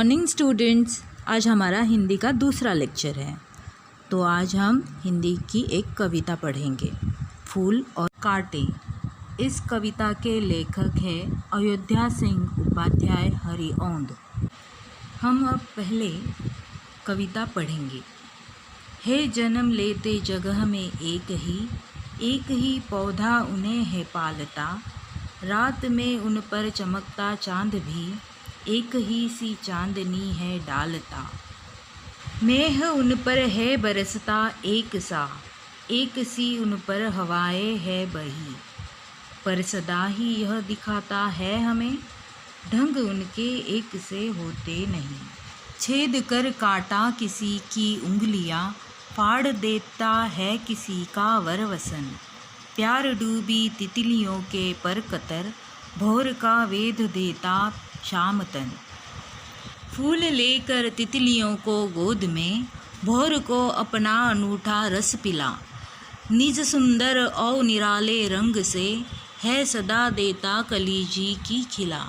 Morning students, आज हमारा हिंदी का दूसरा लेक्चर है। तो आज हम हिंदी की एक कविता पढ़ेंगे, फूल और कांटे। इस कविता के लेखक हैं अयोध्या सिंह उपाध्याय हरिऔंध। हम अब पहले कविता पढ़ेंगे। है जन्म लेते जगह में एक ही पौधा उन्हें है पालता, रात में उन पर चमकता चांद भी एक ही सी चांदनी है डालता। मेह उन पर है बरसता एक सी उन पर हवाएं है बही, पर सदा ही यह दिखाता है हमें ढंग उनके एक से होते नहीं। छेद कर काटा किसी की उंगलियां, फाड़ देता है किसी का वरवसन। प्यार डूबी तितलियों के पर कतर, भोर का वेद देता शाम तन। फूल लेकर तितलियों को गोद में, भोर को अपना अनूठा रस पिला। निज सुंदर और निराले रंग से, है सदा देता कलीजी की खिला।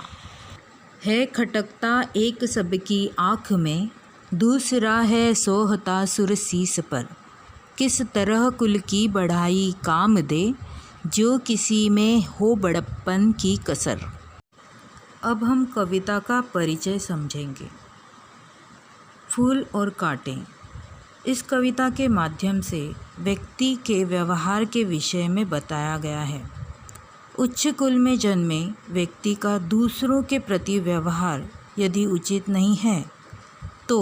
है खटकता एक सबकी आँख में, दूसरा है सोहता सुर शीस पर। किस तरह कुल की बढ़ाई काम दे, जो किसी में हो बड़प्पन की कसर। अब हम कविता का परिचय समझेंगे। फूल और कांटे। इस कविता के माध्यम से व्यक्ति के व्यवहार के विषय में बताया गया है। उच्च कुल में जन्मे व्यक्ति का दूसरों के प्रति व्यवहार यदि उचित नहीं है तो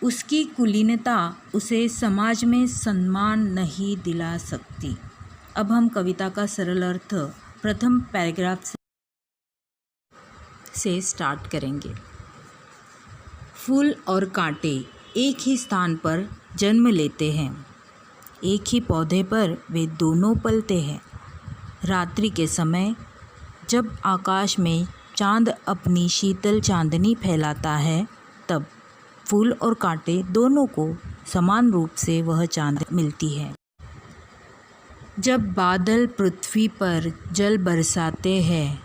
उसकी कुलीनता उसे समाज में सम्मान नहीं दिला सकती। अब हम कविता का सरल अर्थ प्रथम पैराग्राफ से स्टार्ट करेंगे। फूल और कांटे एक ही स्थान पर जन्म लेते हैं, एक ही पौधे पर वे दोनों पलते हैं। रात्रि के समय जब आकाश में चांद अपनी शीतल चांदनी फैलाता है, तब फूल और कांटे दोनों को समान रूप से वह चांद मिलती है। जब बादल पृथ्वी पर जल बरसाते हैं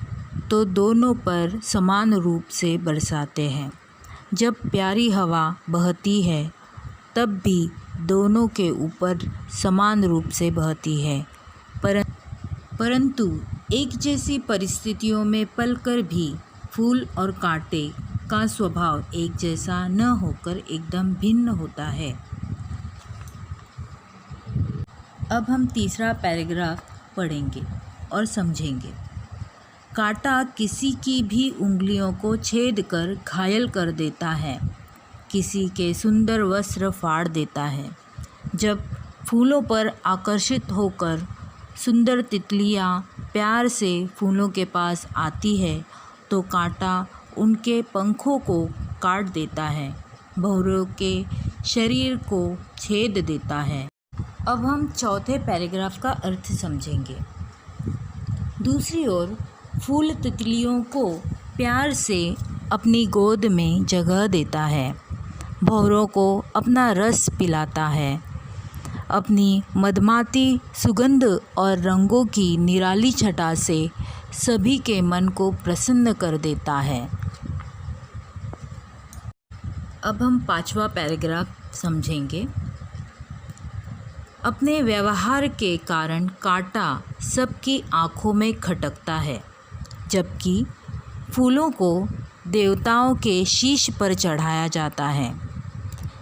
तो दोनों पर समान रूप से बरसाते हैं। जब प्यारी हवा बहती है तब भी दोनों के ऊपर समान रूप से बहती है, परंतु एक जैसी परिस्थितियों में पलकर भी फूल और कांटे का स्वभाव एक जैसा न होकर एकदम भिन्न होता है। अब हम तीसरा पैराग्राफ पढ़ेंगे और समझेंगे। कांटा किसी की भी उंगलियों को छेद कर घायल कर देता है, किसी के सुंदर वस्त्र फाड़ देता है। जब फूलों पर आकर्षित होकर सुंदर तितलियां प्यार से फूलों के पास आती है तो कांटा उनके पंखों को काट देता है, भौरों के शरीर को छेद देता है। अब हम चौथे पैराग्राफ का अर्थ समझेंगे। दूसरी ओर फूल तितलियों को प्यार से अपनी गोद में जगह देता है, भौरों को अपना रस पिलाता है, अपनी मधुमाती सुगंध और रंगों की निराली छटा से सभी के मन को प्रसन्न कर देता है। अब हम पांचवा पैराग्राफ समझेंगे। अपने व्यवहार के कारण कांटा सबकी आँखों में खटकता है, जबकि फूलों को देवताओं के शीश पर चढ़ाया जाता है।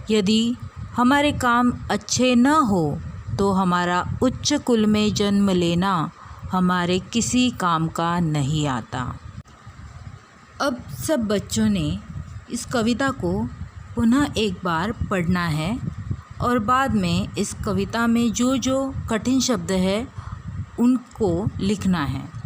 यदि हमारे काम अच्छे न हो तो हमारा उच्च कुल में जन्म लेना हमारे किसी काम का नहीं आता। अब सब बच्चों ने इस कविता को पुनः एक बार पढ़ना है और बाद में इस कविता में जो जो कठिन शब्द है उनको लिखना है।